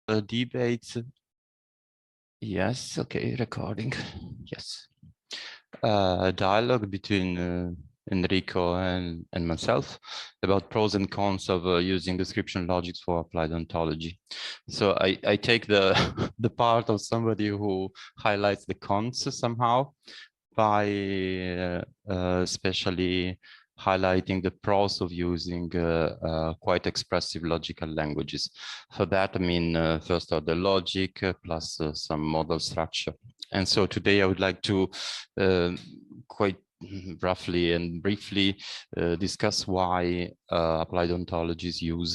debate. Yes, okay, recording. Yes. Dialogue between Enrico and myself about pros and cons of using description logics for applied ontology. So I take the the part of somebody who highlights the cons somehow by especially highlighting the pros of using quite expressive logical languages. For that, I mean, first order logic plus some model structure. And so today I would like to quite roughly and briefly discuss why applied ontologies use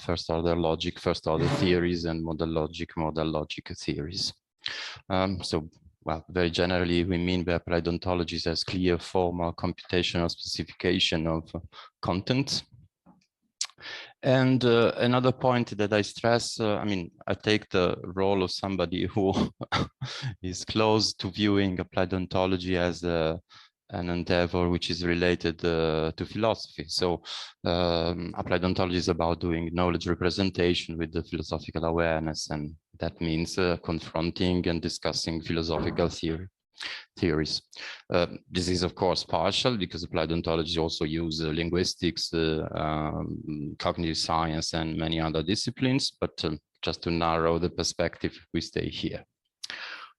first order logic, first order theories, and model logic theories. So well, very generally, we mean by applied ontologies as clear formal computational specification of content. And another point that I stress, I mean, I take the role of somebody who is close to viewing applied ontology as an endeavor which is related to philosophy. So applied ontology is about doing knowledge representation with the philosophical awareness, and that means confronting and discussing philosophical theories. This is, of course, partial because applied ontology also use linguistics, cognitive science, and many other disciplines, but just to narrow the perspective, we stay here.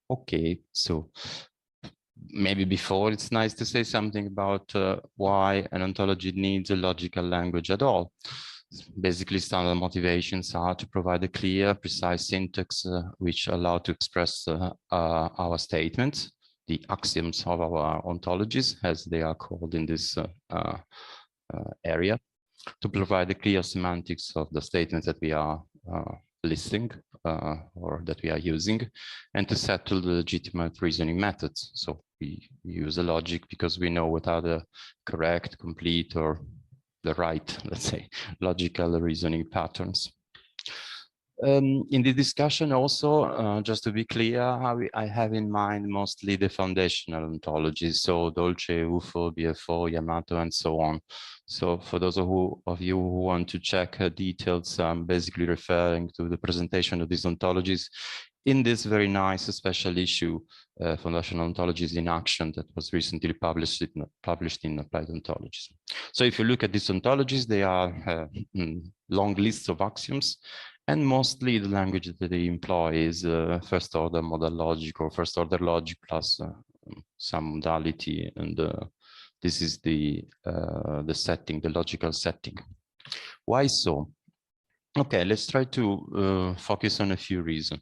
Okay, so maybe before it's nice to say something about why an ontology needs a logical language at all. Basically, standard motivations are to provide a clear, precise syntax which allow to express our statements, the axioms of our ontologies, as they are called in this area, to provide the clear semantics of the statements that we are listing or that we are using, and to settle the legitimate reasoning methods. So we use a logic because we know what are the correct, complete, or the right, let's say, logical reasoning patterns. In the discussion also, just to be clear, I have in mind mostly the foundational ontologies, so Dolce, UFO, BFO, Yamato, and so on. So for those of you who want to check details, I'm basically referring to the presentation of these ontologies in this very nice special issue, Foundational Ontologies in Action, that was recently published in Applied Ontologies. So if you look at these ontologies, they are long lists of axioms, and mostly the language that they employ is first order model logic or first order logic plus some modality, and this is the setting, the logical setting. Why so? Okay, let's try to focus on a few reasons.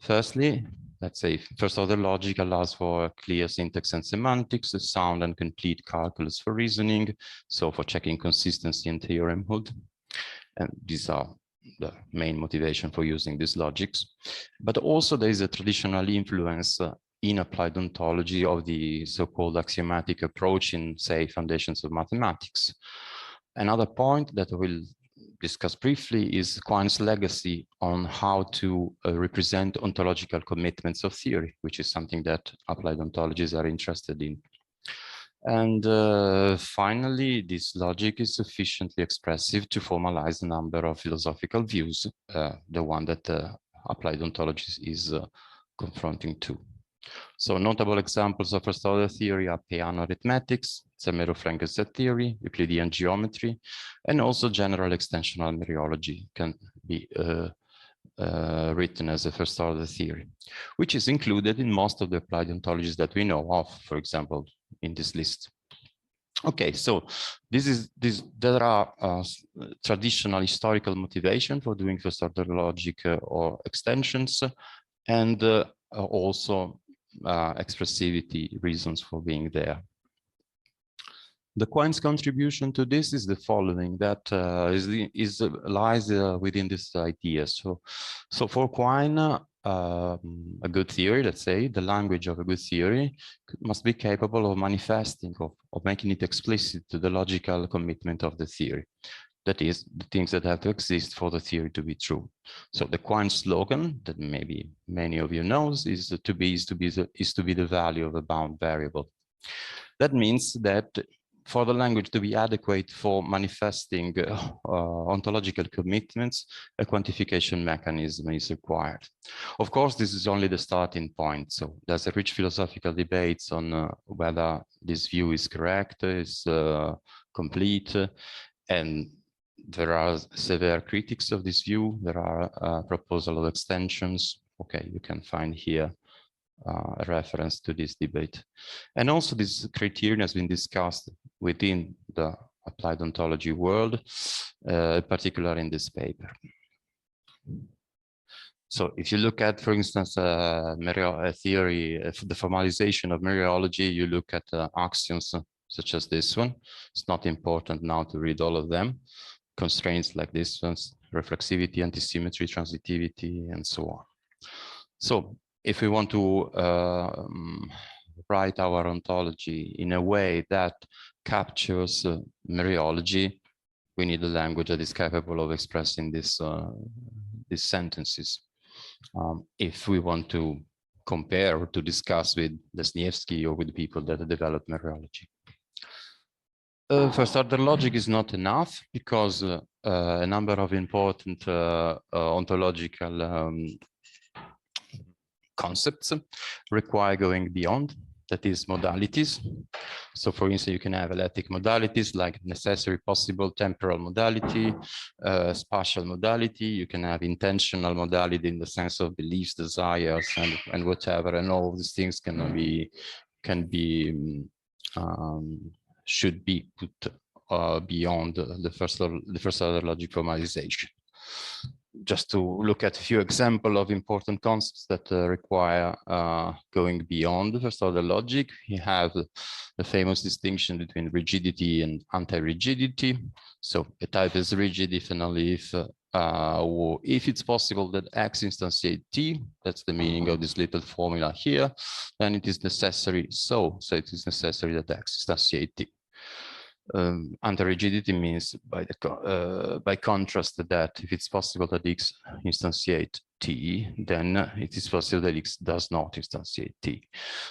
Firstly, let's say first order logic allows for clear syntax and semantics, a sound and complete calculus for reasoning, so for checking consistency and theoremhood. And these are the main motivation for using these logics. But also there is a traditional influence in applied ontology of the so-called axiomatic approach in, say, foundations of mathematics. Another point that we'll discuss briefly is Quine's legacy on how to represent ontological commitments of theory, which is something that applied ontologies are interested in. And finally, this logic is sufficiently expressive to formalize a number of philosophical views, the one that applied ontologies is confronting to. So notable examples of first order theory are Peano arithmetics, Zermelo-Frankel set theory, Euclidean geometry, and also general extensional mereology can be written as a first order theory, which is included in most of the applied ontologies that we know of, for example, in this list. Okay, so there are traditional historical motivation for doing first order logic or extensions, and also expressivity reasons for being there. The Quine's contribution to this is the following, that lies within this idea. So for Quine, a good theory, let's say, the language of a good theory must be capable of manifesting, of making it explicit to the logical commitment of the theory. That is, the things that have to exist for the theory to be true. So the Quine slogan that maybe many of you know is to be the value of a bound variable. That means that for the language to be adequate for manifesting ontological commitments, a quantification mechanism is required. Of course, this is only the starting point. So there's a rich philosophical debates on whether this view is correct, is complete, and there are severe critics of this view. There are proposal of extensions. Okay, you can find here a reference to this debate. And also this criterion has been discussed within the applied ontology world, particularly in this paper. So if you look at, for instance, a theory, the formalization of mereology, you look at axioms such as this one. It's not important now to read all of them. Constraints like this ones, reflexivity, antisymmetry, transitivity, and so on. So if we want to write our ontology in a way that captures mereology, we need a language that is capable of expressing these sentences. If we want to compare or to discuss with Lesniewski or with people that develop mereology. First order logic is not enough because a number of important ontological concepts require going beyond, that is modalities. So for instance, you can have electric modalities like necessary, possible, temporal modality, spatial modality. You can have intentional modality in the sense of beliefs, desires, and whatever. And all of these things should be put beyond the first order logic formalization. Just to look at a few examples of important concepts that require going beyond the first order logic, you have the famous distinction between rigidity and anti-rigidity. So a type is rigid if and only if it's possible that X instantiate T, that's the meaning of this little formula here, then it is necessary, so it is necessary that X instantiate T. Anti-rigidity means by contrast that if it's possible that X instantiate T, then it is possible that X does not instantiate T.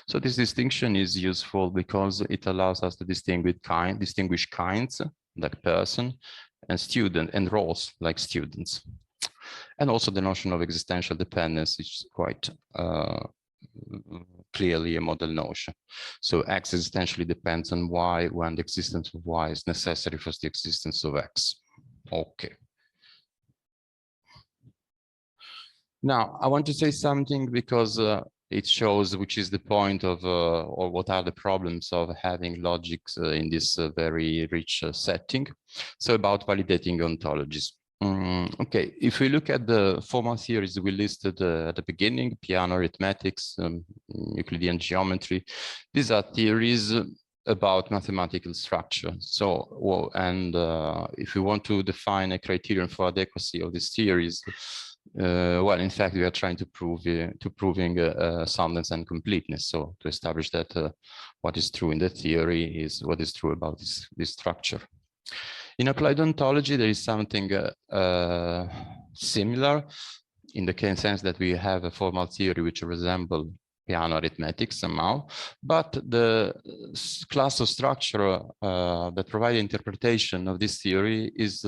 So this distinction is useful because it allows us to distinguish kinds like person and student and roles like students. And also the notion of existential dependence is quite clearly a model notion. So X existentially depends on Y when the existence of Y is necessary for the existence of X. Okay. Now, I want to say something because it shows which is the point of, or what are the problems of having logics in this very rich setting. So about validating ontologies. Okay, if we look at the formal theories we listed at the beginning, piano arithmetics, Euclidean geometry, these are theories about mathematical structure. So, if we want to define a criterion for adequacy of these theories, well, in fact, we are trying to proving soundness and completeness. So to establish that what is true in the theory is what is true about this structure. In applied ontology, there is something similar in the sense that we have a formal theory which resembles piano arithmetic somehow, but the class of structure that provides interpretation of this theory is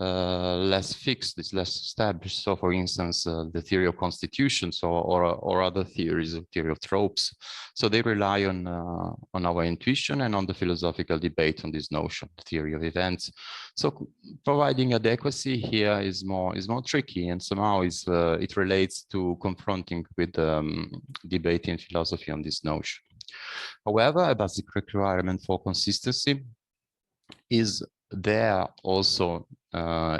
less fixed, it's less established. So for instance, the theory of constitutions or other theories, of theory of tropes. So they rely on our intuition and on the philosophical debate on this notion, the theory of events. So providing adequacy here is more tricky, and somehow it relates to confronting with debate in philosophy on this notion. However, a basic requirement for consistency is there also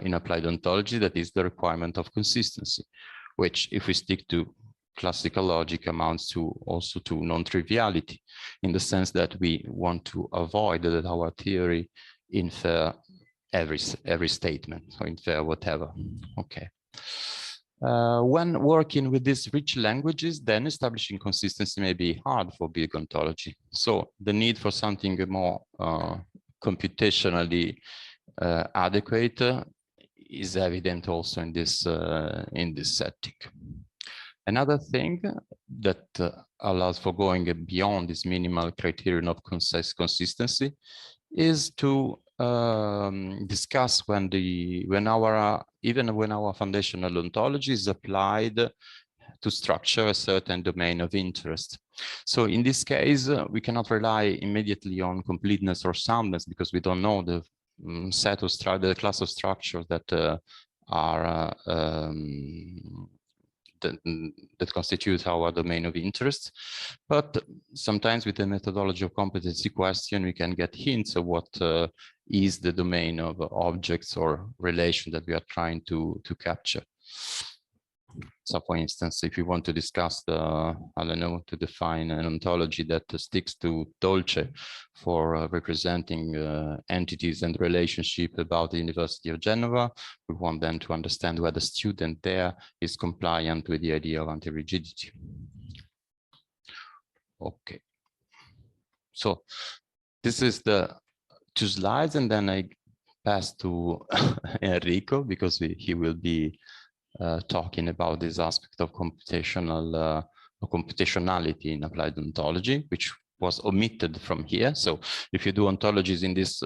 in applied ontology, that is the requirement of consistency, which if we stick to classical logic amounts to also to non-triviality, in the sense that we want to avoid that our theory infer every statement or infer whatever. Okay. When working with these rich languages, then establishing consistency may be hard for big ontology. So the need for something more computationally adequate is evident also in this setting. Another thing that allows for going beyond this minimal criterion of consistency is to discuss when our foundational ontology is applied to structure a certain domain of interest. So in this case, we cannot rely immediately on completeness or soundness because we don't know the set of the class of structures that are that constitute our domain of interest. But sometimes with the methodology of competency question, we can get hints of what is the domain of objects or relation that we are trying to capture. So for instance, if you want to discuss I don't know, to define an ontology that sticks to Dolce for representing entities and relationship about the University of Genoa, we want then to understand whether the student there is compliant with the idea of anti-rigidity. Okay. So this is the 2 slides, and then I pass to Enrico because he will be talking about this aspect of computationality in applied ontology, which was omitted from here. So if you do ontologies in this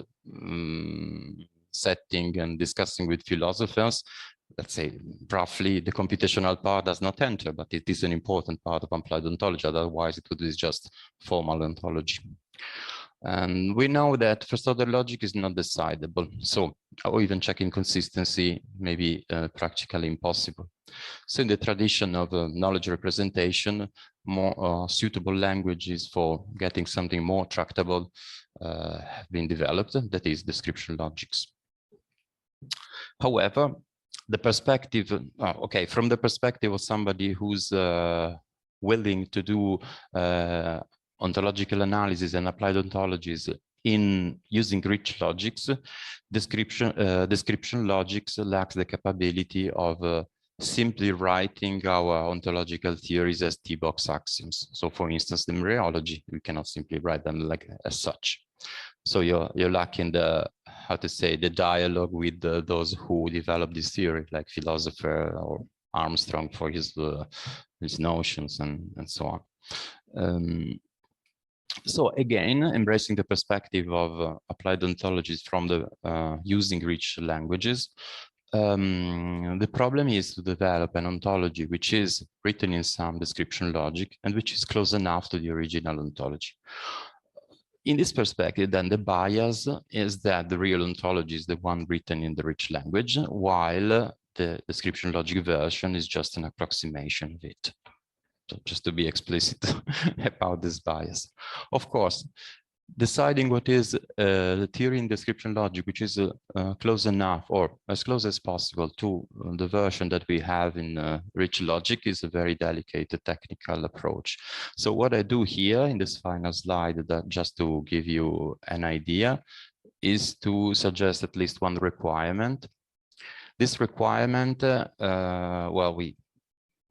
setting and discussing with philosophers, let's say roughly the computational part does not enter, but it is an important part of applied ontology. Otherwise, it would be just formal ontology. And we know that first order logic is not decidable. So, or even checking consistency may be practically impossible. So in the tradition of knowledge representation, more suitable languages for getting something more tractable have been developed, that is description logics. However, the perspective, from the perspective of somebody who's willing to do ontological analysis and applied ontologies in using rich logics, description logics lacks the capability of simply writing our ontological theories as T-box axioms. So for instance, the mereology, we cannot simply write them like as such. So you're lacking the, how to say, the dialogue with those who develop this theory, like philosopher or Armstrong for his notions and so on. So again, embracing the perspective of applied ontologies from the using rich languages, the problem is to develop an ontology which is written in some description logic and which is close enough to the original ontology. In this perspective, then the bias is that the real ontology is the one written in the rich language, while the description logic version is just an approximation of it. So just to be explicit about this bias. Of course, deciding what is the theory in description logic, which is close enough or as close as possible to the version that we have in rich logic is a very delicate technical approach. So what I do here in this final slide, that just to give you an idea, is to suggest at least one requirement. This requirement, well,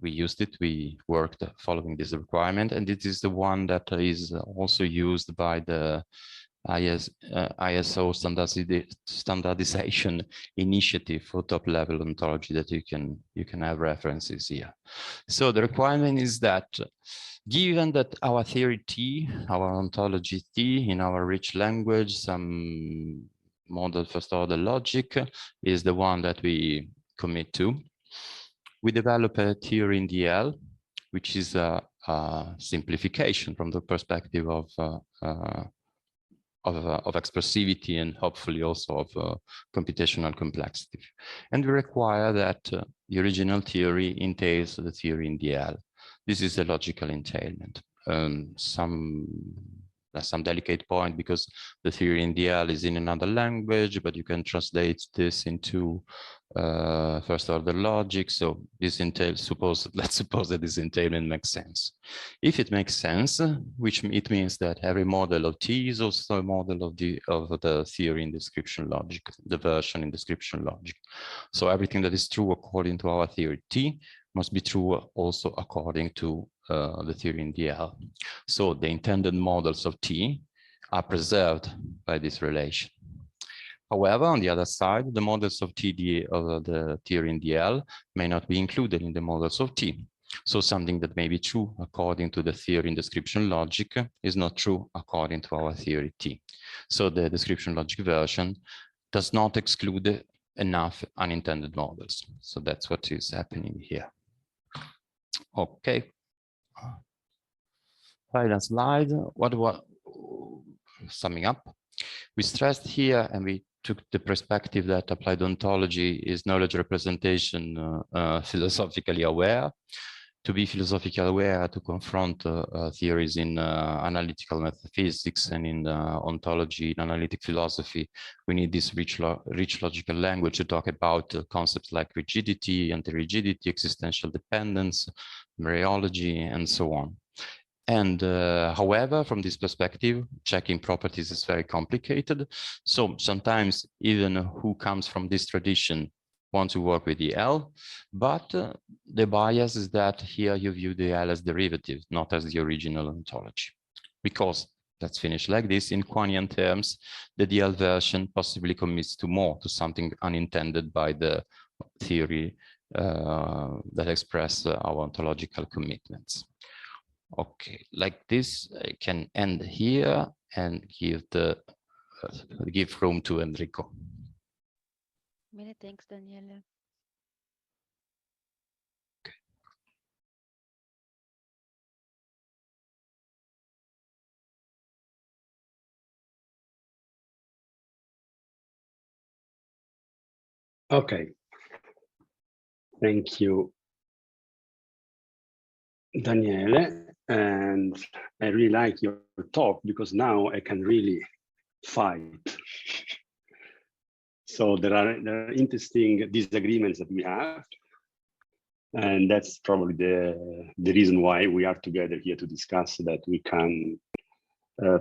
we used it, we worked following this requirement, and it is the one that is also used by the ESAO standardization initiative for top-level ontology that you can have references here. So the requirement is that given that our theory T, our ontology T in our rich language, some model first order logic is the one that we commit to. We develop a theory in DL, which is a simplification from the perspective of expressivity and hopefully also of computational complexity. And we require that the original theory entails the theory in DL. This is a logical entailment. Some delicate point because the theory in DL is in another language, but you can translate this into first order logic. So this entails, let's suppose that this entailment makes sense. If it makes sense, which it means that every model of T is also a model of the theory in description logic, the version in description logic. So everything that is true according to our theory T must be true also according to the theory in DL. So the intended models of T are preserved by this relation. However, on the other side, the models of TD of the theory in DL may not be included in the models of T. So something that may be true according to the theory in description logic is not true according to our theory T. So the description logic version does not exclude enough unintended models. So that's what is happening here. Okay. Final slide. What summing up? We stressed here, and we took the perspective that applied ontology is knowledge representation philosophically aware. To be philosophically aware, to confront theories in analytical metaphysics and in ontology, in analytic philosophy, we need this rich logical language to talk about concepts like rigidity, anti-rigidity, existential dependence, mereology, and so on. And however, from this perspective, checking properties is very complicated. So sometimes even who comes from this tradition want to work with the L, but the bias is that here you view the L as derivative, not as the original ontology. Because, let's finish like this, in Quanian terms, the DL version possibly commits to more, to something unintended by the theory that express our ontological commitments. Okay, like this, I can end here and give room to Enrico. Many thanks, Daniele. Okay. Thank you, Daniele. And I really like your talk because now I can really fight. So there are interesting disagreements that we have. And that's probably the reason why we are together here to discuss so that we can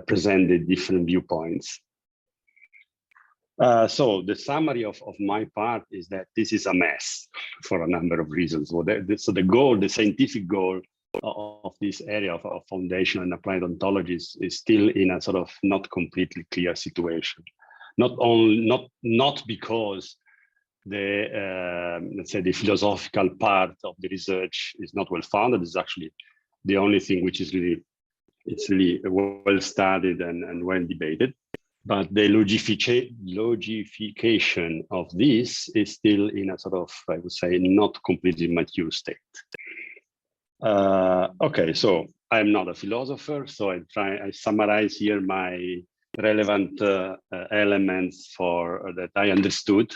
present the different viewpoints. So the summary of my part is that this is a mess for a number of reasons. So the goal, the scientific goal of this area of foundational and applied ontologies is still in a sort of not completely clear situation. Not because the let's say the philosophical part of the research is not well founded. Is actually the only thing which is really well studied and well debated. But the logification of this is still in a sort of, I would say, not completely mature state. Okay, so I'm not a philosopher, so I summarize here my relevant elements that I understood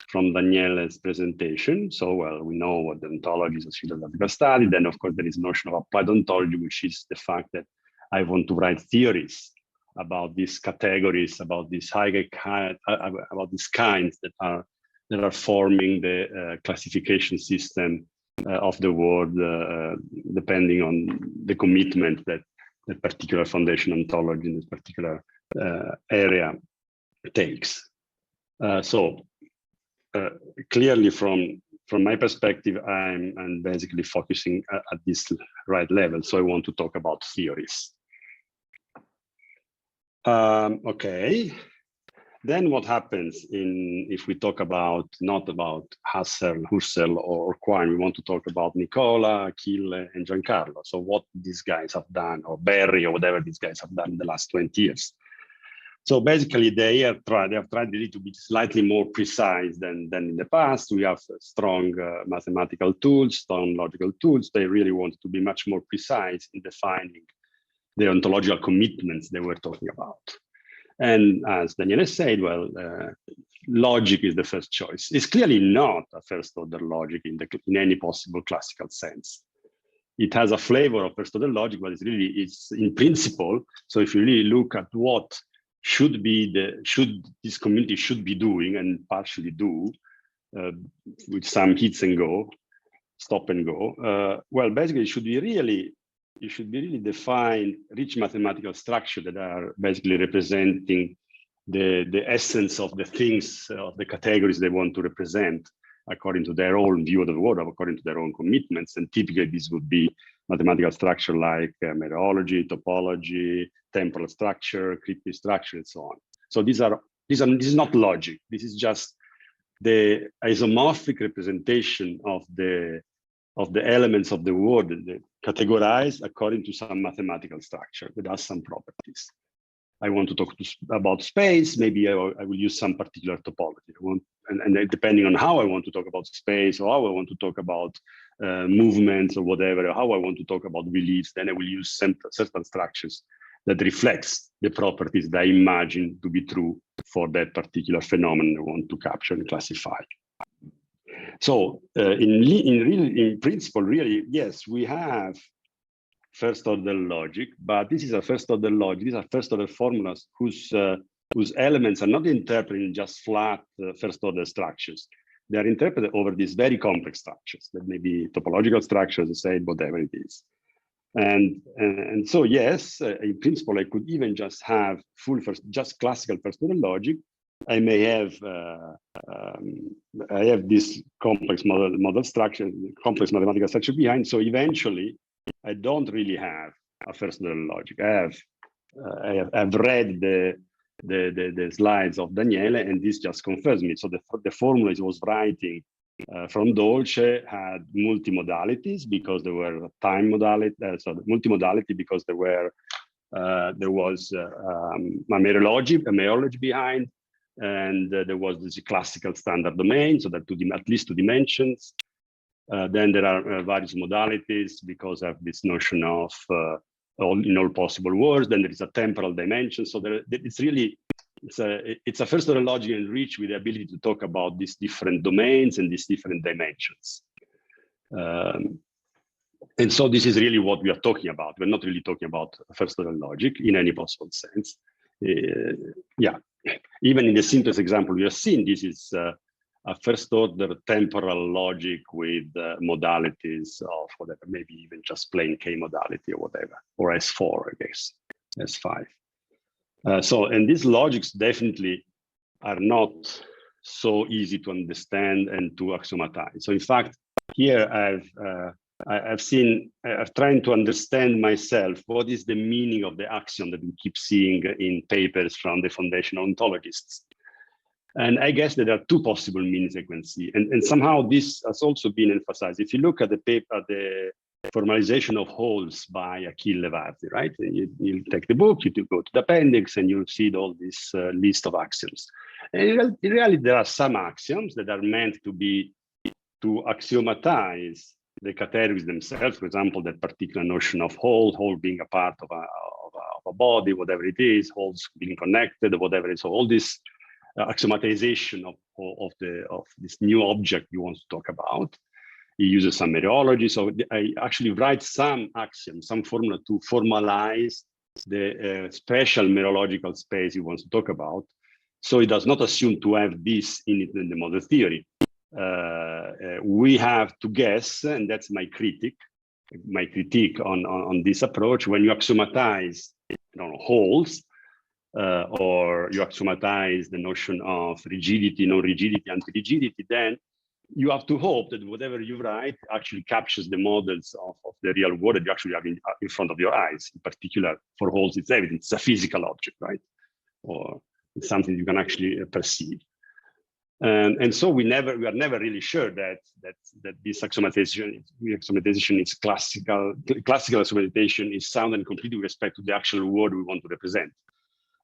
from Daniele's presentation. So, well, we know what the ontology is, a philosophical study. Then, of course, there is notion of applied ontology, which is the fact that I want to write theories about these categories, about these about these kinds that are forming the classification system of the world, depending on the commitment that the particular foundation ontology in this particular area takes. Clearly, from my perspective, I'm basically focusing at this right level. So I want to talk about theories. Okay, then what happens if we talk not about Husserl or Quine, we want to talk about Nicola, Achille, and Giancarlo. So what these guys have done, or Berry, or whatever these guys have done in the last 20 years. So basically, they have tried really to be slightly more precise than in the past. We have strong mathematical tools, strong logical tools. They really wanted to be much more precise in defining the ontological commitments they were talking about. And as Daniele said, well, logic is the first choice. It's clearly not a first order logic in any possible classical sense. It has a flavor of first order logic, but it's in principle. So if you really look at what this community should be doing and partially do, with some hits and go, stop and go, well, basically you should really define rich mathematical structure that are basically representing the essence of the things, of the categories they want to represent according to their own view of the world, according to their own commitments. And typically this would be mathematical structure like mereology, topology, temporal structure, cryptic structure, and so on. So this is not logic. This is just the isomorphic representation of the of the elements of the word categorized according to some mathematical structure that has some properties. I want to talk about space, maybe I will use some particular topology. And depending on how I want to talk about space, or how I want to talk about movements or whatever, or how I want to talk about beliefs, then I will use certain structures that reflects the properties that I imagine to be true for that particular phenomenon I want to capture and classify. So in principle, really, yes, we have first order logic, but this is a first order logic. These are first order formulas whose elements are not interpreted in just flat first order structures. They are interpreted over these very complex structures that may be topological structures, say, whatever it is. And so, yes, in principle, I could even just have just classical first order logic. I may have I have this complex model structure, complex mathematical structure behind. So eventually, I don't really have a first order logic. I've read the slides of Daniele, and this just confirms me. So the formula he was writing from Dolce had multimodalities because there were time modality. So multimodality because there was a mereology behind, and there was this classical standard domain, so that at least 2 dimensions. Then there are various modalities because of this notion of in all possible worlds. Then there is a temporal dimension. So it's a first order logic enriched with the ability to talk about these different domains and these different dimensions. And so this is really what we are talking about. We're not really talking about first order logic in any possible sense. Yeah, even in the simplest example we have seen, this is a first order temporal logic with modalities of whatever, maybe even just plain K modality or whatever, or S4, I guess, S5. And these logics definitely are not so easy to understand and to axiomatize. So in fact, here I've tried to understand myself what is the meaning of the axiom that we keep seeing in papers from the foundational ontologists. And I guess that there are 2 possible meanings I can see. And somehow this has also been emphasized. If you look at the paper, the formalization of wholes by Achille Levardi, right? You take the book, you go to the appendix, and you see all this list of axioms. And in reality, there are some axioms that are meant to axiomatize the categories themselves. For example, that particular notion of whole being a part of a body, whatever it is, wholes being connected, whatever it is. So all this axiomatization of this new object you want to talk about. He uses some mereology. So I actually write some axioms, some formula to formalize the special mereological space he wants to talk about. So he does not assume to have this in the model theory. We have to guess, and that's my critique on this approach. When you axiomatize wholes, or you axiomatize the notion of rigidity, non-rigidity, anti-rigidity, then you have to hope that whatever you write actually captures the models of the real world that you actually have in front of your eyes. In particular, for wholes, it's evident. It's a physical object, right? Or it's something you can actually perceive. And so we are never really sure that this axiomatization is classical. Classical axiomatization is sound and complete with respect to the actual word we want to represent.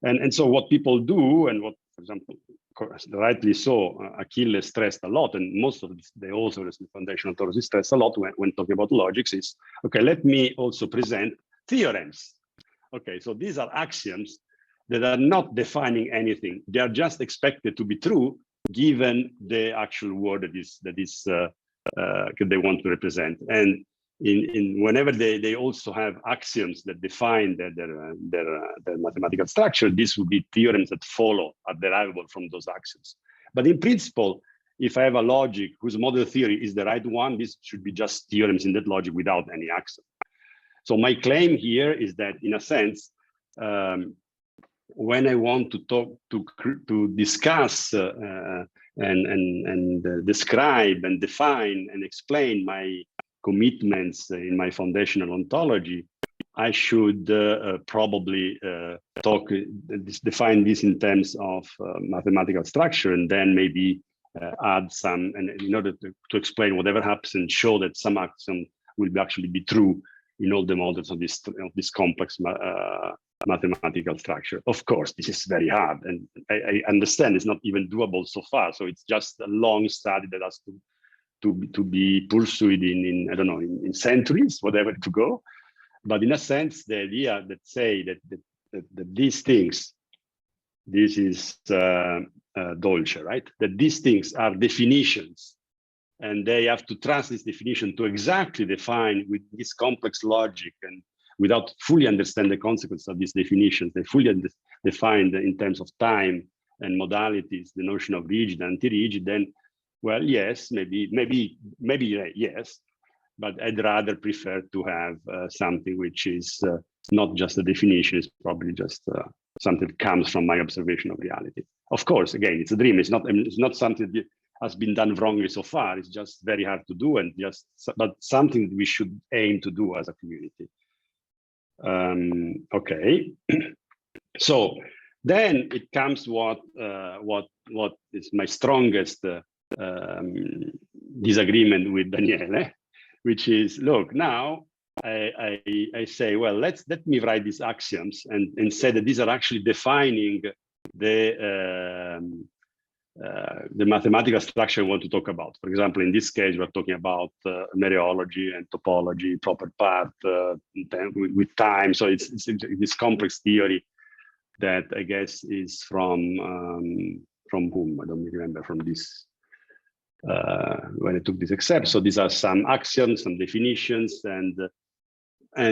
And so what people do, and what, for example, rightly so, Achille stressed a lot, and most of the authors in the foundational ontology stress a lot when talking about logics is, okay, let me also present theorems. Okay, so these are axioms that are not defining anything. They are just expected to be true given the actual word that they want to represent. And whenever they also have axioms that define their mathematical structure, this would be theorems that follow, are derivable from those axioms. But in principle, if I have a logic whose model theory is the right one, this should be just theorems in that logic without any axiom. So my claim here is that, in a sense, when I want to discuss and describe and define and explain my commitments in my foundational ontology, I should probably define this in terms of mathematical structure, and then maybe add some, and in order to explain whatever happens and show that some action will actually be true in all the models of this complex mathematical structure. Of course, this is very hard, and I understand it's not even doable so far. So it's just a long study that has to be pursued in I don't know, in centuries, whatever to go. But in a sense, the idea that say that these things, this is Dolce, right? That these things are definitions, and they have to trust this definition to exactly define with this complex logic, and without fully understand the consequence of these definitions, they fully define in terms of time and modalities the notion of rigid, anti-rigid. Then, well, yes, maybe yes, but I'd rather prefer to have something which is not just a definition, it's probably just something that comes from my observation of reality. Of course, again, it's a dream. It's not something that has been done wrongly so far. It's just very hard to do, and but something that we should aim to do as a community. Okay, so then it comes what is my strongest disagreement with Daniele, which is, look, now I say, well, let me write these axioms and say that these are actually defining the mathematical structure I want to talk about. For example, in this case, we're talking about mereology and topology, proper part with time. So it's this complex theory that I guess is from whom? I don't remember, from this, when I took this excerpt. So these are some axioms, some definitions, and I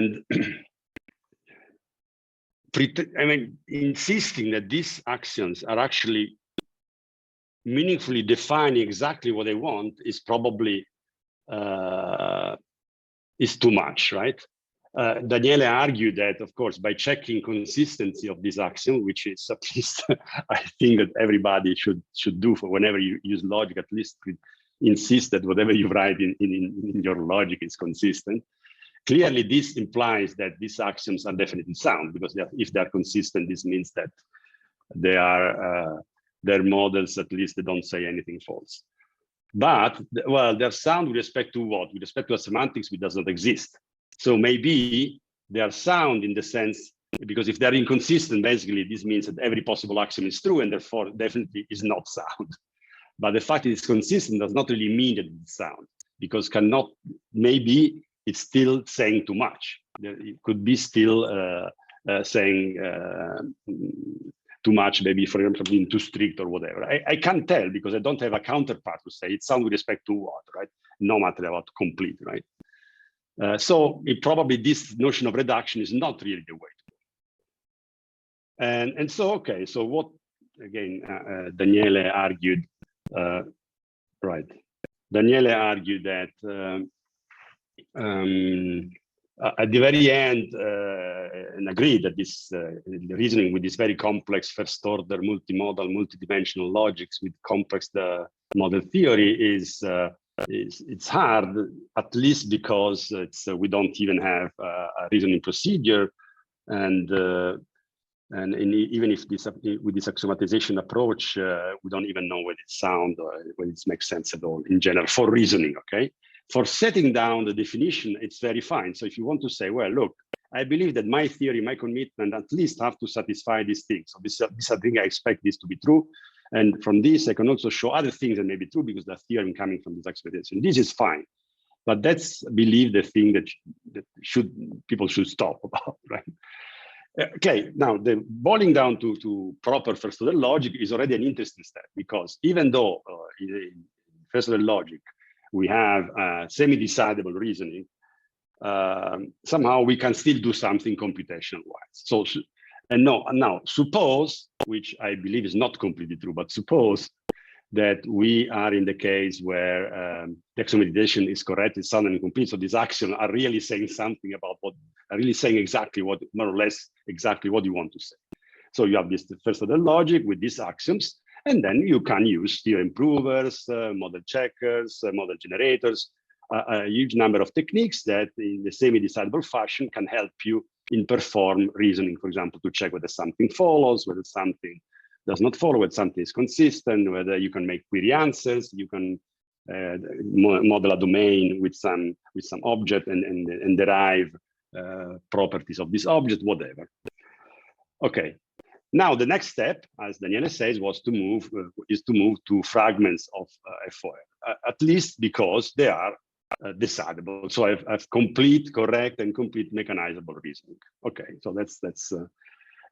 mean, insisting that these axioms are actually meaningfully defining exactly what they want is probably is too much, right? Daniele argued that, of course, by checking consistency of this axiom, which is at least I think that everybody should do for whenever you use logic, at least insist that whatever you write in your logic is consistent. Clearly, this implies that these axioms are definitely sound, because if they're consistent, this means that they are their models, at least they don't say anything false. But, well, they're sound with respect to what? With respect to a semantics which does not exist. So maybe they are sound in the sense, because if they're inconsistent, basically this means that every possible axiom is true and therefore definitely is not sound. But the fact that it's consistent does not really mean that it's sound, because maybe it's still saying too much. It could be still saying too much, maybe, for example, being too strict or whatever. I can't tell, because I don't have a counterpart to say it's sound with respect to what, right? No matter about complete, right? So probably this notion of reduction is not really the way to go. And so, okay, so what, again, Daniele argued, right? Daniele argued that at the very end, and agreed that this the reasoning with this very complex first order multimodal multidimensional logics with complex model theory is it's hard, at least because we don't even have a reasoning procedure, and even if with this axiomatization approach, we don't even know whether it's sound or whether it makes sense at all in general for reasoning. Okay. For setting down the definition, it's very fine. So if you want to say, well, look, I believe that my theory, my commitment at least have to satisfy these things. So this is a thing I expect this to be true. And from this, I can also show other things that may be true because the theorem coming from this expectation. This is fine. But that's, believe, the thing that people should stop about, right? Okay, now the boiling down to proper first order logic is already an interesting step, because even though in first order logic, we have semi-decidable reasoning, somehow we can still do something computational-wise. So, and now suppose, which I believe is not completely true, but suppose that we are in the case where the axiomatization is correct, it's sound and complete. So these axioms are really saying something about are really saying exactly what, more or less exactly what you want to say. So you have this first order logic with these axioms, and then you can use theorem provers, model checkers, model generators, a huge number of techniques that in the semi-decidable fashion can help you in perform reasoning, for example, to check whether something follows, whether something does not follow, whether something is consistent, whether you can make query answers, you can model a domain with some object and derive properties of this object, whatever. Okay. Now the next step, as Daniele says, was to move to fragments of FOL, at least because they are decidable. So I've complete, correct, and complete mechanizable reasoning. Okay, so that's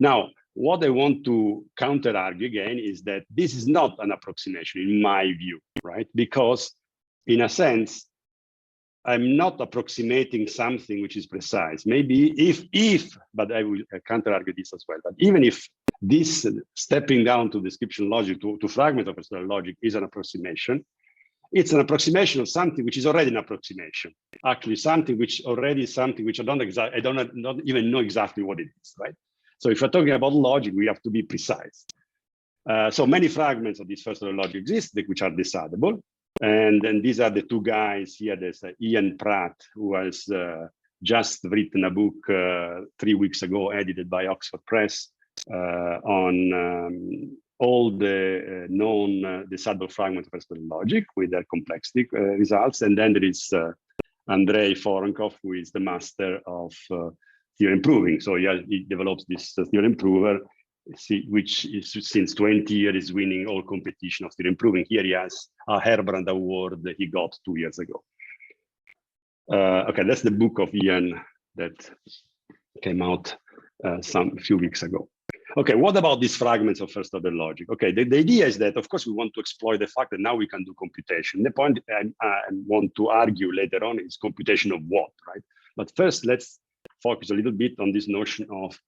now what I want to counter argue again is that this is not an approximation in my view, right? Because in a sense, I'm not approximating something which is precise. Maybe if, but I will counter argue this as well. But even if this stepping down to description logic to fragment of personal logic is an approximation, it's an approximation of something which is already an approximation. Actually, something which already is something which I don't even know exactly what it is, right? So if we're talking about logic, we have to be precise. So many fragments of this first order logic exist, which are decidable. And then these are the two guys here. There's Ian Pratt, who has just written a book 3 weeks ago, edited by Oxford Press, on all the known decidable fragments of first order logic with their complexity results. And then there is Andrei Voronkov, who is the master of theorem proving. So he develops this theorem prover, which is since 20 years is winning all competition of theorem proving. Here he has a Herbrand Award that he got 2 years ago. Okay, that's the book of Ian that came out some few weeks ago. Okay, what about these fragments of first order logic? Okay, the idea is that, of course, we want to exploit the fact that now we can do computation. The point I want to argue later on is computation of what, right? But first, let's focus a little bit on this notion of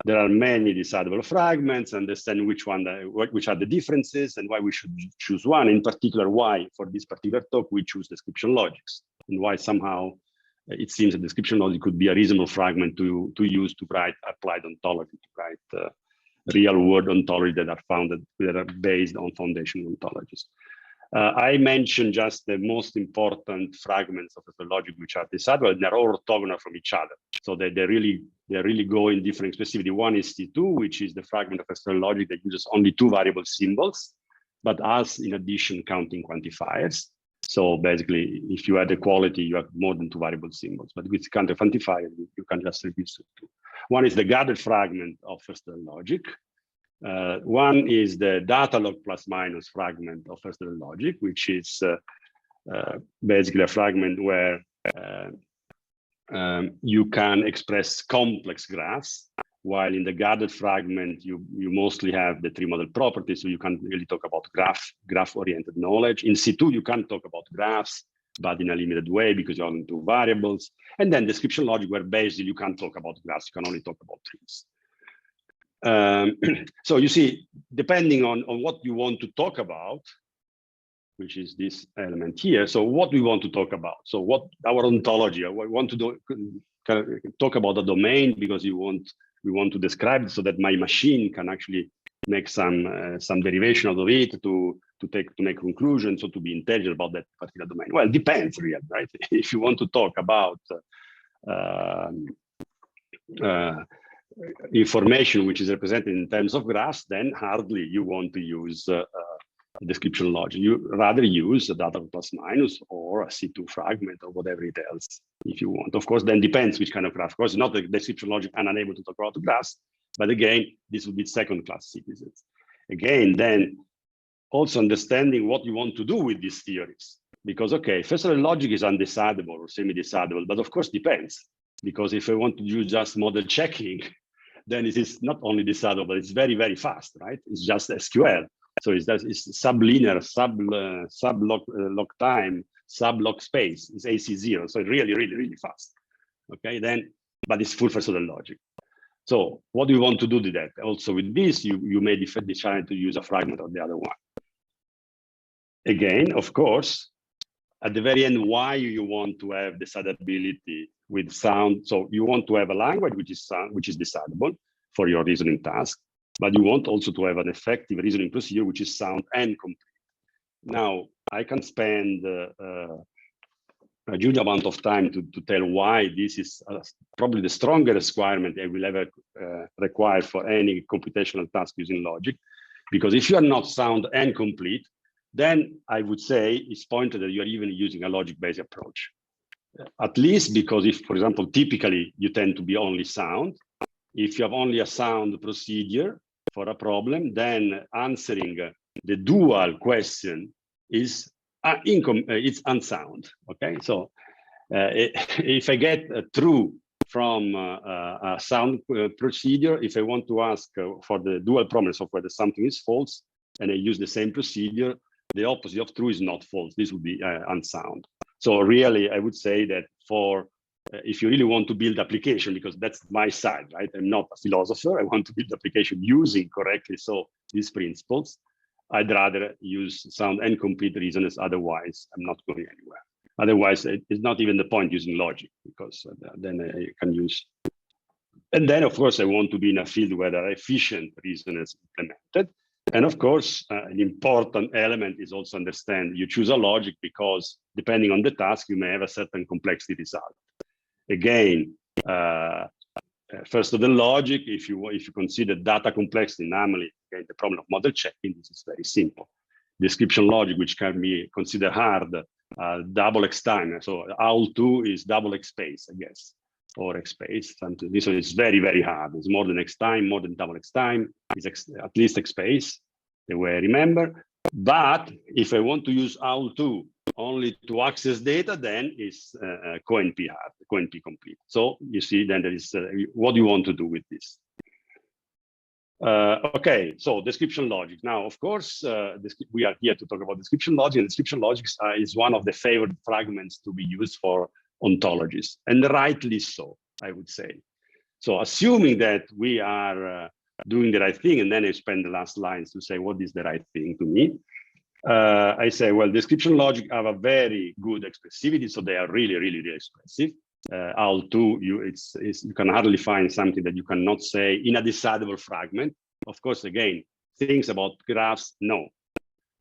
there are many decidable fragments, understand which are the differences and why we should choose one. In particular, why for this particular talk we choose description logics, and why somehow it seems that description logic could be a reasonable fragment to use to write applied ontology, to write real world ontology that are based on foundational ontologies. I mentioned just the most important fragments of the logic which are decidable, and they're all orthogonal from each other. So they really go in different specificity. One is C2, which is the fragment of external logic that uses only 2 variable symbols, but has in addition counting quantifiers. So basically, if you add equality, you have more than 2 variable symbols. But with counter quantifier, you can just reduce it to 2. One is the gathered fragment of external logic. One is the data log plus minus fragment of first order logic, which is basically a fragment where you can express complex graphs, while in the gathered fragment you mostly have the 3 model properties, so you can't really talk about graph-oriented knowledge. In C2 you can talk about graphs, but in a limited way because you only 2 variables. And then description logic, where basically you can't talk about graphs, you can only talk about trees. So you see, depending on what you want to talk about, which is this element here. So what we want to talk about. So what our ontology, we want to do, talk about a domain because we want to describe it so that my machine can actually make some derivation out of it to make conclusions, so to be intelligent about that particular domain. Well, it depends really, right? If you want to talk about information which is represented in terms of graphs, then hardly you want to use description logic. You rather use a data plus minus or a C2 fragment or whatever it else if you want. Of course, then depends which kind of graph. Of course, not the description logic and unable to talk about the graphs, but again, this would be second-class citizens. Again, then also understanding what you want to do with these theories. Because, okay, first order logic is undecidable or semi-decidable, but of course depends. Because if I want to use just model checking, then it is not only decidable, but it's very, very fast, right? It's just SQL. So it's sublinear, sub-log time, sub-log space. It's AC0. So really, really, really fast. Okay, then, but it's full first order logic. So what do you want to do with that? Also with this, you may decide to use a fragment of the other one. Again, of course, at the very end, why you want to have decidability with sound? So you want to have a language which is decidable for your reasoning task, but you want also to have an effective reasoning procedure which is sound and complete. Now, I can spend a huge amount of time to tell why this is probably the strongest requirement I will ever require for any computational task using logic. Because if you are not sound and complete, then I would say it's pointed that you are even using a logic-based approach. At least because if, for example, typically you tend to be only sound, if you have only a sound procedure for a problem, then answering the dual question is it's unsound. Okay, so if I get true from a sound procedure, if I want to ask for the dual promise of whether something is false, and I use the same procedure, the opposite of true is not false. This would be unsound. So really, I would say that for if you really want to build application, because that's my side, right? I'm not a philosopher. I want to build application using correctly so these principles. I'd rather use sound and complete reasoners. Otherwise, I'm not going anywhere. Otherwise, it's not even the point using logic, because then I can use. And then, of course, I want to be in a field where there are efficient reasoners implemented. And of course, an important element is also understand you choose a logic because depending on the task, you may have a certain complexity result. Again, first of the logic, if you consider data complexity, namely again, the problem of model checking, this is very simple. Description logic, which can be considered hard, double X time. So OWL2 is double X space, I guess, or X space. Something. This one is very, very hard. It's more than X time, more than double X time. It's at least X space, the way I remember. But if I want to use OWL2 only to access data, then it's co-NP hard, co-NP complete. So you see, then there is what do you want to do with this? Okay, so description logic. Now, of course, we are here to talk about description logic, and description logic is one of the favorite fragments to be used for ontologists, and rightly so, I would say. So assuming that we are doing the right thing, and then I spend the last lines to say what is the right thing to me. I say, well, description logic have a very good expressivity, so they are really, really, really expressive. OWL2, you can hardly find something that you cannot say in a decidable fragment. Of course, again, things about graphs, no.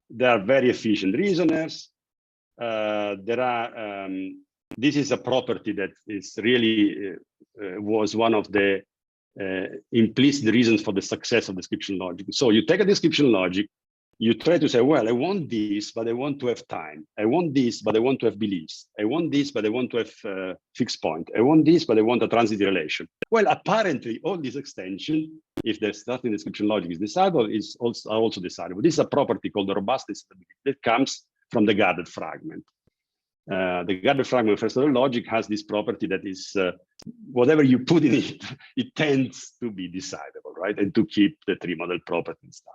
They are very efficient reasoners. This is a property that is really was one of the implicit reasons for the success of description logic. So you take a description logic, you try to say, well, I want this, but I want to have time. I want this, but I want to have beliefs. I want this, but I want to have fixed point. I want this, but I want a transitive relation. Well, apparently, all these extensions, if the starting description logic is decidable, are also decidable. This is a property called the robustness that comes from the guarded fragment. The guarded fragment, first of all, logic has this property that is whatever you put in it, it tends to be decidable, right? And to keep the tree model property and stuff.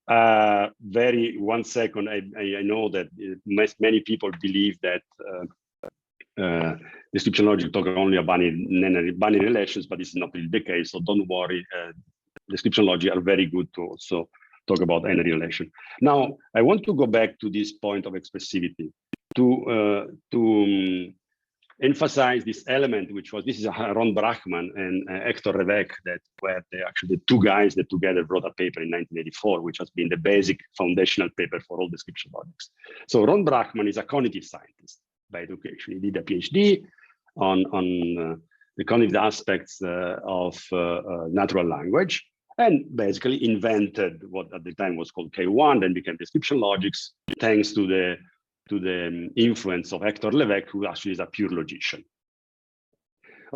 1 second, I know that many people believe that description logic talk only about binary relations, but this is not really the case, so don't worry. Description logic are very good to also talk about any relation. Now, I want to go back to this point of expressivity to emphasize this element, this is Ron Brachman and Hector Revec, that were actually the two guys that together wrote a paper in 1984, which has been the basic foundational paper for all description logics. So Ron Brachman is a cognitive scientist by education. He did a PhD on the cognitive aspects of natural language, and basically invented what at the time was called K1, then became description logics, thanks to the influence of Hector Levesque, who actually is a pure logician.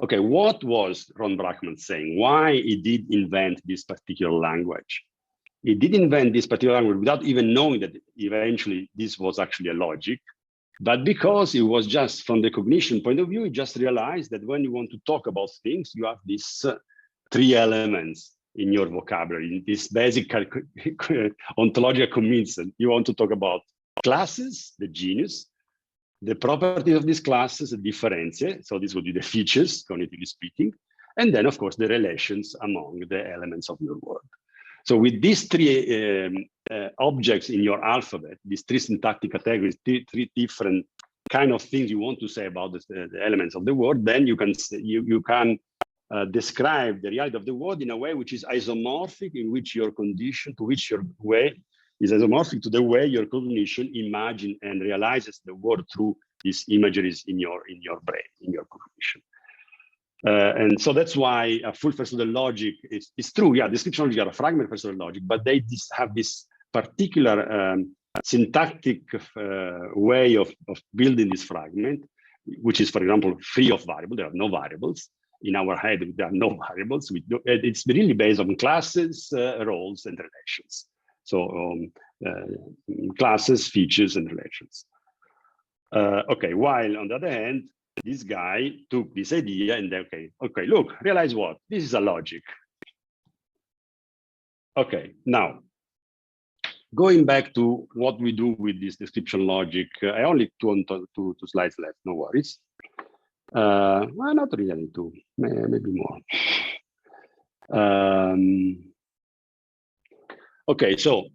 Okay, what was Ron Brachman saying? Why he did invent this particular language? He did invent this particular language without even knowing that eventually this was actually a logic, but because it was just from the cognition point of view, he just realized that when you want to talk about things, you have these 3 elements in your vocabulary, this basic ontological convincement. You want to talk about classes, the genus, the properties of these classes, the differentia, so this would be the features, cognitively speaking, and then, of course, the relations among the elements of your word. So with these 3 objects in your alphabet, these 3 syntactic categories, 3 different kind of things you want to say about the elements of the word, then you can describe the reality of the word in a way which is isomorphic, in which your condition, to which your way is isomorphic to the way your cognition imagines and realizes the world through these imageries in your brain, in your cognition. And so that's why a full first order logic is true. Yeah, description logic are a fragment first order logic, but they have this particular syntactic way of building this fragment, which is, for example, free of variables. There are no variables. In our head, there are no variables. It's really based on classes, roles, and relations. So classes, features, and relations. Okay, while on the other hand, this guy took this idea and okay, look, realize what? This is a logic. Okay, now, going back to what we do with this description logic, I only two slides left, no worries. Well, not really two, maybe more. Okay, so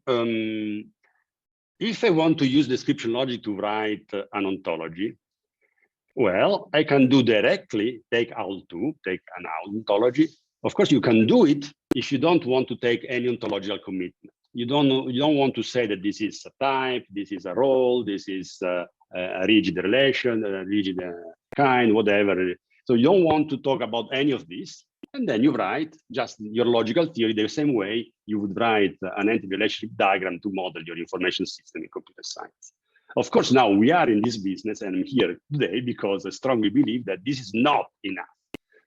if I want to use description logic to write an ontology, well, I can do directly, take an ontology. Of course, you can do it if you don't want to take any ontological commitment. You don't want to say that this is a type, this is a role, this is a rigid relation, a rigid kind, whatever. So you don't want to talk about any of this. And then you write just your logical theory the same way you would write an entity relationship diagram to model your information system in computer science. Of course, now we are in this business, and I'm here today because I strongly believe that this is not enough.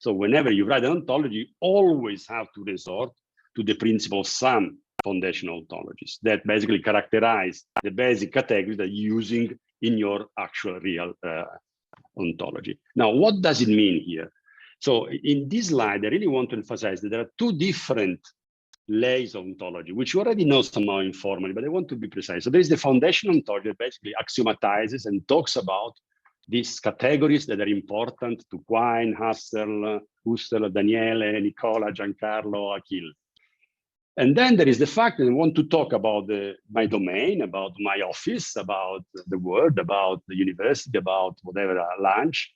So whenever you write an ontology, you always have to resort to the principle of some foundational ontologies that basically characterize the basic categories that you're using in your actual real ontology. Now, what does it mean here? So in this slide, I really want to emphasize that there are two different layers of ontology, which you already know somehow informally, but I want to be precise. So there is the foundational ontology that basically axiomatizes and talks about these categories that are important to Quine, Husserl, Daniele, Nicola, Giancarlo, Achille. And then there is the fact that I want to talk about my domain, about my office, about the world, about the university, about whatever lunch,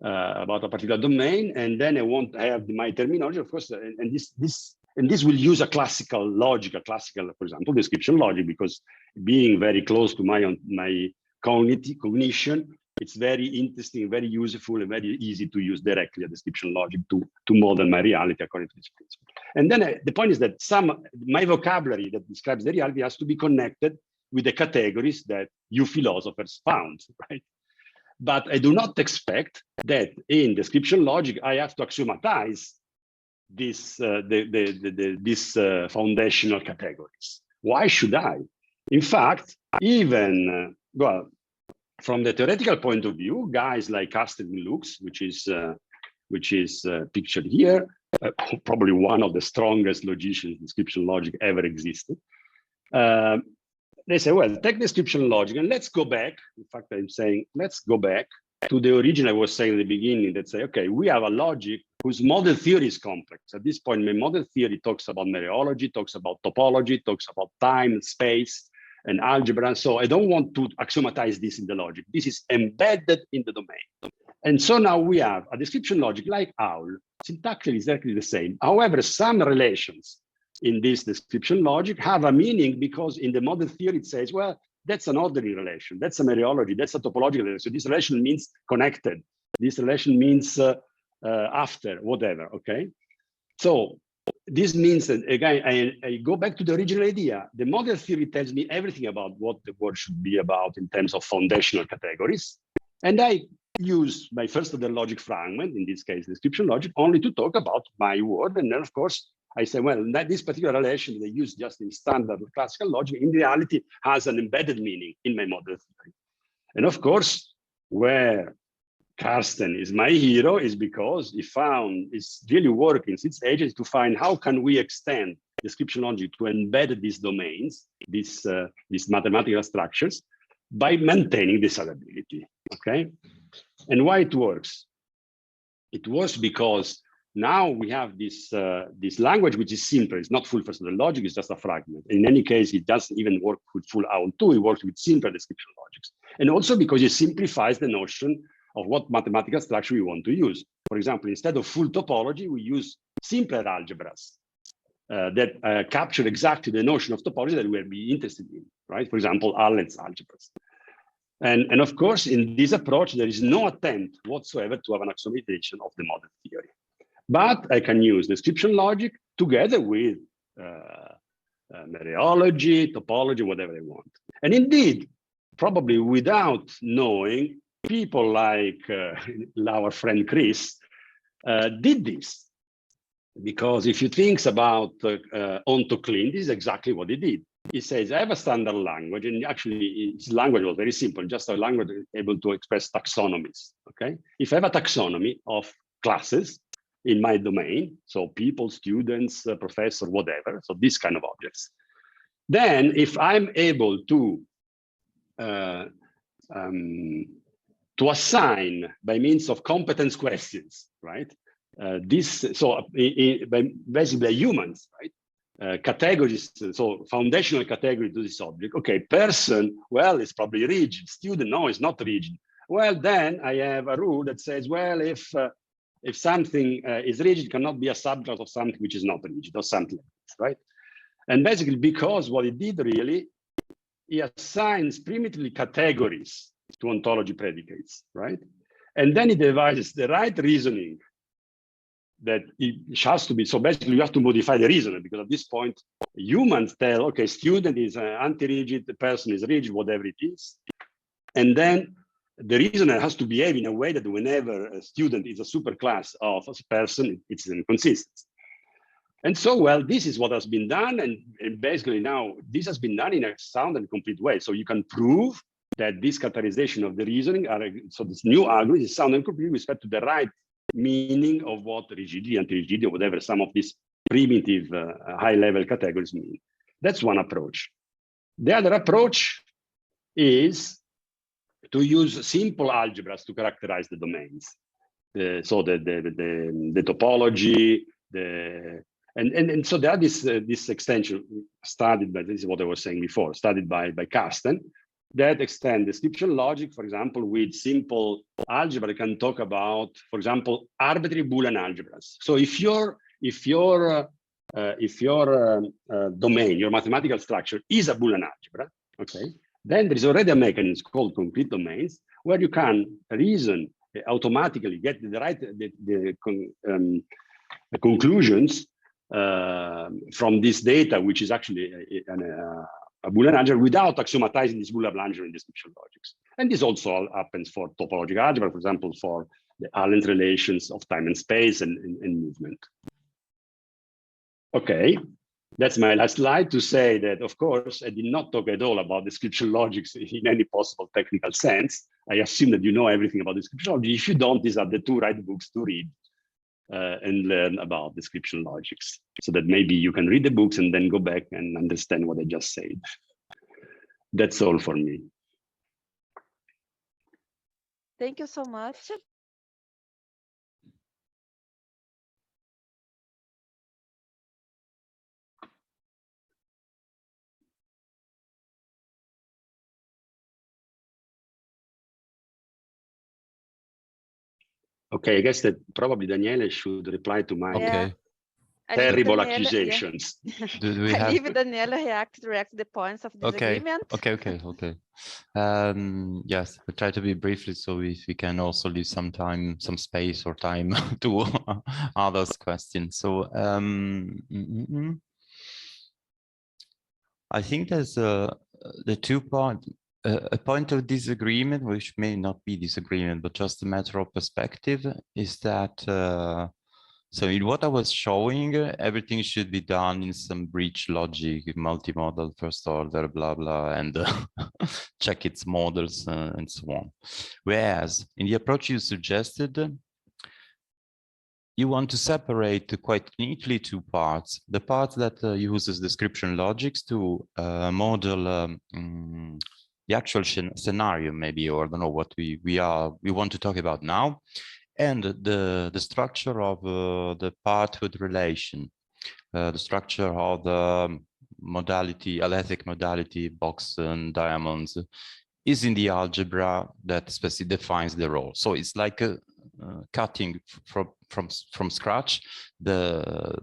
about a particular domain. And then I want to have my terminology, of course, and this will use a classical logic, for example, description logic, because being very close to my cognition, it's very interesting, very useful, and very easy to use directly a description logic to model my reality according to this principle. And then the point is that my vocabulary that describes the reality has to be connected with the categories that you philosophers found, right? But I do not expect that in description logic, I have to axiomatize this foundational categories. Why should I? In fact, even, well, from the theoretical point of view, guys like Carsten and Lux, which is pictured here, probably one of the strongest logicians description logic ever existed. They say, well, take description logic and let's go back. In fact, I'm saying, let's go back to the origin I was saying at the beginning that say, okay, we have a logic whose model theory is complex. At this point, my model theory talks about mereology, talks about topology, talks about time, space, and algebra. So I don't want to axiomatize this in the logic. This is embedded in the domain. And so now we have a description logic like OWL, syntactically exactly the same. However, some relations in this description logic have a meaning because in the model theory it says, well, that's an ordinary relation, that's a mereology, that's a topological relation. So this relation means connected. This relation means after, whatever, okay? So this means that, again, I go back to the original idea. The model theory tells me everything about what the word should be about in terms of foundational categories. And I use my first order logic fragment, in this case, description logic, only to talk about my word. And then, of course, I say, well, this particular relation that I use just in standard classical logic, in reality, has an embedded meaning in my model theory. And of course, where Carsten is my hero is because he found it's really working since ages to find how can we extend description logic to embed these domains, these mathematical structures, by maintaining decidability. Okay, and why it works? It works because now we have this language which is simpler. It's not full first order logic. It's just a fragment. In any case, it doesn't even work with full OWL2. It works with simpler description logics, and also because it simplifies the notion of what mathematical structure we want to use. For example, instead of full topology, we use simpler algebras that capture exactly the notion of topology that we'll be interested in, right? For example, Allen's algebras. And of course, in this approach, there is no attempt whatsoever to have an axiomatization of the model theory. But I can use description logic together with mereology, topology, whatever I want. And indeed, probably without knowing, people like our friend Chris did this. Because if you think about OntoClean, this is exactly what he did. He says, I have a standard language, and actually his language was very simple, just a language able to express taxonomies, okay? If I have a taxonomy of classes in my domain, so people, students, professor, whatever, so these kind of objects, then if I'm able to assign by means of competence questions, right? Basically humans, right? Categories, so foundational category to this object. Okay, person, well, it's probably rigid. Student, no, it's not rigid. Well, then I have a rule that says, well, if something is rigid, it cannot be a subclass of something which is not rigid or something like this, right? And basically, because what he did really, he assigns primitively categories to ontology predicates, right? And then he devises the right reasoning that it has to be, so basically you have to modify the reasoner, because at this point, humans tell, okay, student is anti-rigid, the person is rigid, whatever it is. And then the reasoner has to behave in a way that whenever a student is a superclass of a person, it's inconsistent. And so, well, this is what has been done. And basically now, this has been done in a sound and complete way. So you can prove that this categorization of the reasoning, so this new algorithm is sound and complete with respect to the right meaning of what rigidity, anti-rigidity, or whatever some of these primitive high-level categories mean. That's one approach. The other approach is to use simple algebras to characterize the domains. So the topology, and so there are this extension studied by, this is what I was saying before, studied by Carsten, that extend description logic, for example, with simple algebra. You can talk about, for example, arbitrary Boolean algebras. So if your domain, your mathematical structure is a Boolean algebra, okay, then there is already a mechanism called concrete domains where you can reason automatically, get the right conclusions from this data, which is actually a Boolean algebra, without axiomatizing this Boolean algebra in description logics. And this also happens for topological algebra, for example, for the Allen's relations of time and space and movement. Okay, that's my last slide to say that, of course, I did not talk at all about description logics in any possible technical sense. I assume that you know everything about description logic. If you don't, these are the two right books to read and learn about description logics, so that maybe you can read the books and then go back and understand what I just said. That's all for me. Thank you so much. Okay, I guess that probably Daniele should reply to my terrible accusations. Do we have... I leave Daniele react to the points of disagreement. Okay. Yes, we'll try to be briefly so we can also leave some time, some space or time to others' questions. So I think there's the two parts. A point of disagreement, which may not be disagreement, but just a matter of perspective, is that so in what I was showing, everything should be done in some breach logic, multimodal, first order, blah, blah, and check its models and so on. Whereas in the approach you suggested, you want to separate quite neatly two parts. The part that uses description logics to model the actual scenario, maybe, or I don't know what we want to talk about now, and the structure of the parthood relation, the structure of the modality, alethic modality, box and diamonds, is in the algebra that specifically defines the role. So it's like cutting from scratch the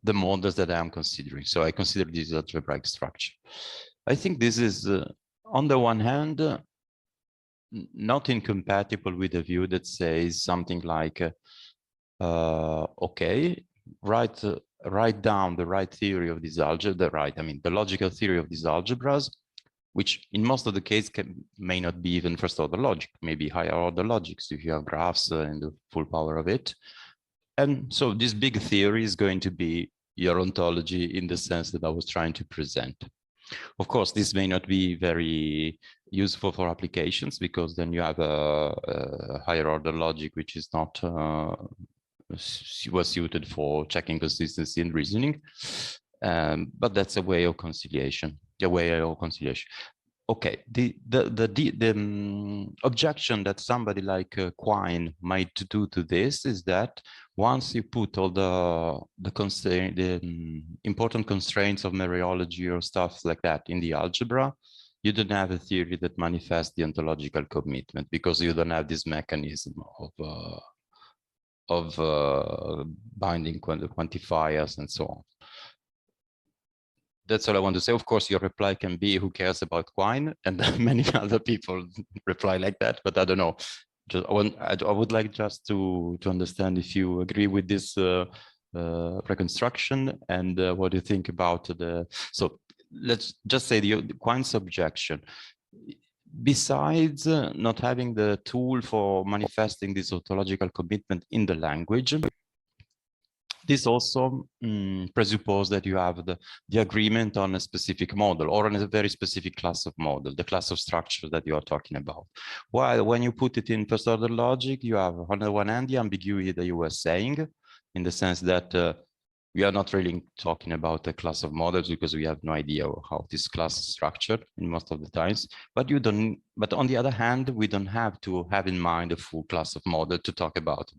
models that I am considering. So I consider this algebraic structure. I think this is on the one hand not incompatible with a view that says something like, okay, write down the right theory of this algebra, the logical theory of these algebras, which in most of the case may not be even first order logic, maybe higher order logics if you have graphs and the full power of it. And so this big theory is going to be your ontology in the sense that I was trying to present. Of course, this may not be very useful for applications because then you have a higher order logic which is not was suited for checking consistency and reasoning. But that's a way of conciliation. Okay, the objection that somebody like Quine might do to this is that once you put all the important constraints of mereology or stuff like that in the algebra, you don't have a theory that manifests the ontological commitment because you don't have this mechanism of binding quantifiers and so on. That's all I want to say. Of course, your reply can be, who cares about Quine? And many other people reply like that, but I don't know. I would like just to understand if you agree with this reconstruction and what do you think about so let's just say the Quine's objection. Besides not having the tool for manifesting this ontological commitment in the language, this also presupposes that you have the agreement on a specific model or on a very specific class of model, the class of structure that you are talking about. While when you put it in first order logic, you have on the one hand the ambiguity that you were saying, in the sense that we are not really talking about a class of models because we have no idea how this class is structured in most of the times. But but on the other hand, we don't have to have in mind a full class of model to talk about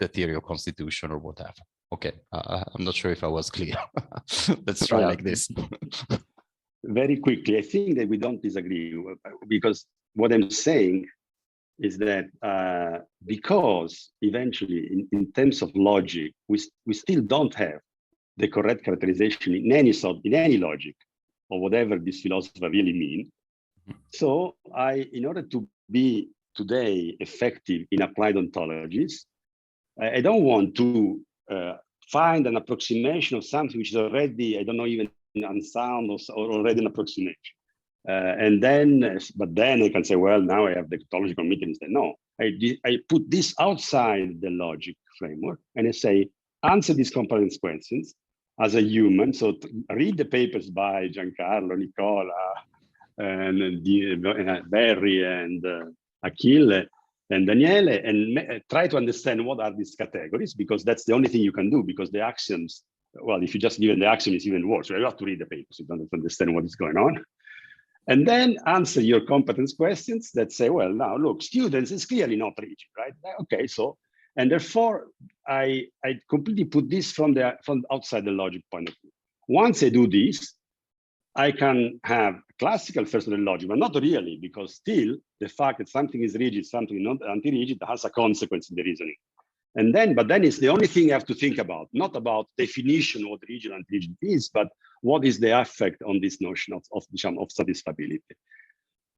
the theory of constitution or whatever. Okay, I'm not sure if I was clear. Let's try like this. Very quickly, I think that we don't disagree because what I'm saying is that because eventually in terms of logic, we still don't have the correct characterization in any logic or whatever this philosopher really mean. So in order to be today effective in applied ontologies, I don't want to find an approximation of something which is already, I don't know, even unsound or already an approximation. But then I can say, well, now I have the ontological commitment. No, I put this outside the logic framework and I say, answer these competence questions as a human. So read the papers by Giancarlo, Nicola, and Barry and Achille, and Daniele, and try to understand what are these categories, because that's the only thing you can do, because the axioms, well, if you just given the axiom, it's even worse. You have to read the papers, you don't understand what is going on. And then answer your competence questions that say, well, now look, students is clearly not rigid, right? Okay, so, and therefore I completely put this from outside the logic point of view. Once I do this, I can have classical first order logic, but not really, because still the fact that something is rigid, something not anti-rigid has a consequence in the reasoning. But then it's the only thing you have to think about, not about definition of what rigid and anti-rigid is, but what is the effect on this notion of satisfiability.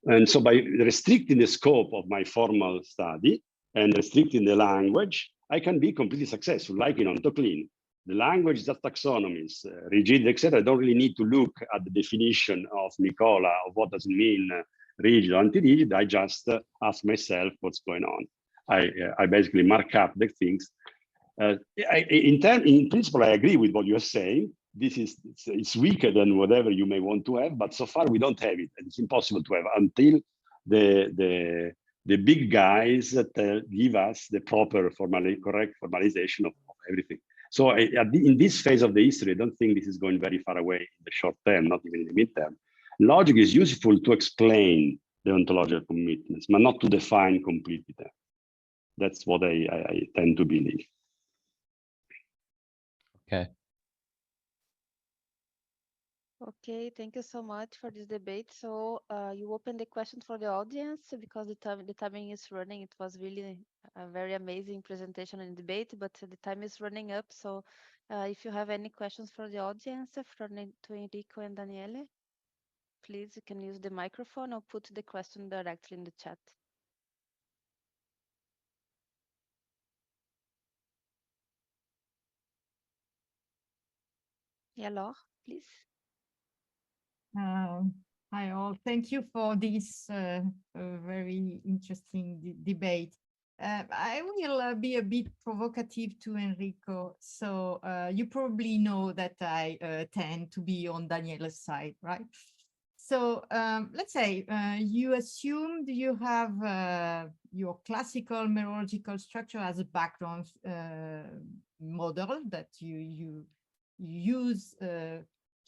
And so by restricting the scope of my formal study and restricting the language, I can be completely successful, like in OntoClean. The language is just taxonomies, rigid, etc. I don't really need to look at the definition of Nicola of what does it mean rigid or anti-rigid. I just ask myself what's going on. I basically mark up the things. In principle, I agree with what you're saying. It's weaker than whatever you may want to have, but so far we don't have it. And it's impossible to have until the big guys that give us the proper correct formalization of everything. So in this phase of the history, I don't think this is going very far away in the short term, not even in the midterm. Logic is useful to explain the ontological commitments, but not to define completely them. That's what I tend to believe. Okay. Okay, thank you so much for this debate. So you opened the question for the audience because the timing is running. It was really a very amazing presentation and debate, but the time is running up. So if you have any questions for the audience, to Enrico and Daniele, please, you can use the microphone or put the question directly in the chat. Yeah, Laure, please. Hi all, thank you for this very interesting debate. I will be a bit provocative to Enrico. So you probably know that I tend to be on Daniele's side, right? So let's say you assumed you have your classical meteorological structure as a background model that you use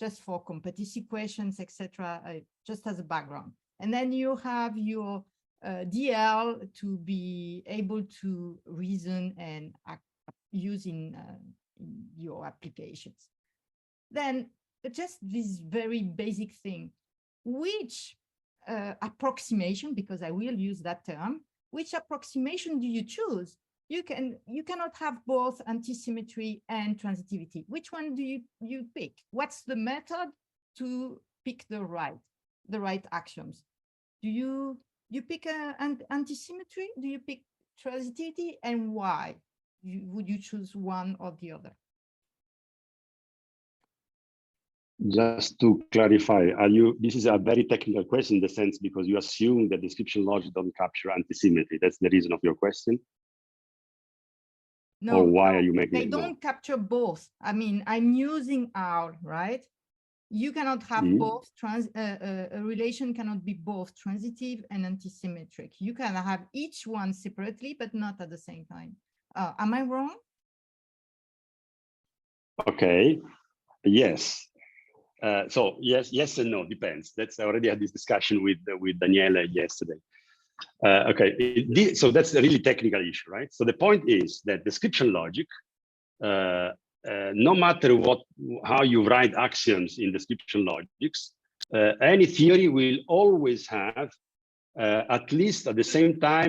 just for competitive questions, etc., just as a background. And then you have your DL to be able to reason and use in your applications. Then just this very basic thing, which approximation, because I will use that term, which approximation do you choose? You cannot have both antisymmetry and transitivity. Which one do you pick? What's the method to pick the right axioms? Do you pick an antisymmetry? Do you pick transitivity, and why would you choose one or the other? Just to clarify, this is a very technical question in the sense because you assume that description logic doesn't capture antisymmetry. That's the reason of your question? No, or why are you making they don't capture both. I mean, I'm using R, right? You cannot have both a relation cannot be both transitive and antisymmetric. You can have each one separately, but not at the same time. Am I wrong? Okay, yes. So yes and no, depends. That's I already had this discussion with Daniele yesterday. Okay, so that's a really technical issue, right? So the point is that description logic, no matter how you write axioms in description logics, any theory will always have, at least at the same time,